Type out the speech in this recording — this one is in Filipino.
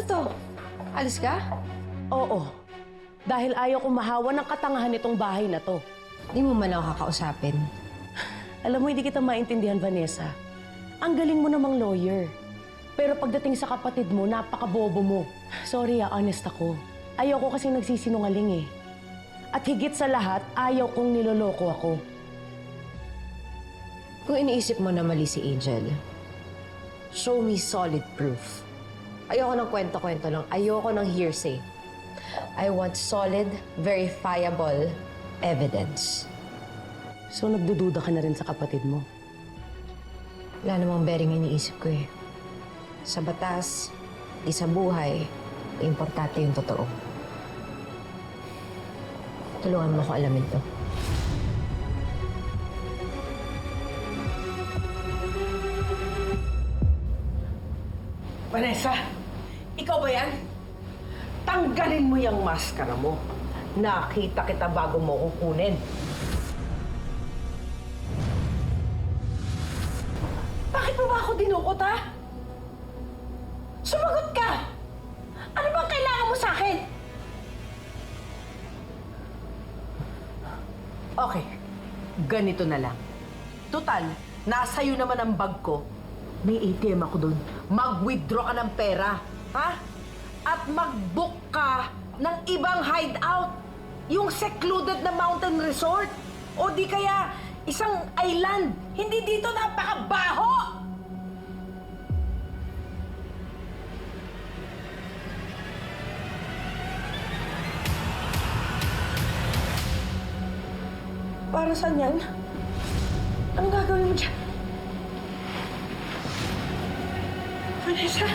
to? Alis ka? Oo. Dahil ayaw kong mahawa ng katangahan nitong bahay na to. Di mo man ako kakausapin. Alam mo, hindi kita maintindihan, Vanessa. Ang galing mo namang lawyer. Pero pagdating sa kapatid mo, napakabobo mo. Sorry, honest ako. Ayaw ko kasing nagsisinungaling eh. At higit sa lahat, ayaw kong niloloko ako. Kung iniisip mo na mali si Angel, show me solid proof. Ayoko ng kwento-kwento lang. Ayoko ng hearsay. I want solid, verifiable evidence. So nagdududa ka na rin sa kapatid mo? Wala namang bearing iniisip ko eh. Sa batas, di sa buhay, importante yung totoo. Tulungan mo ko alamin to. Vanessa, ikaw ba yan? Tanggalin mo yung maskara mo. Nakita kita bago mo kukunin. Bakit mo ba ako dinukot, ha? Sumagot ka! Ano bang kailangan mo sa akin? Okay, ganito na lang. Total, nasa iyo naman ang bag ko. May ATM ako doon. Mag-withdraw ka ng pera, ha? At mag-book ka ng ibang hideout. Yung secluded na mountain resort. O di kaya isang island. Hindi dito, napakabaho! Para saan yan? Anong gagawin mo dyan? Vanessa?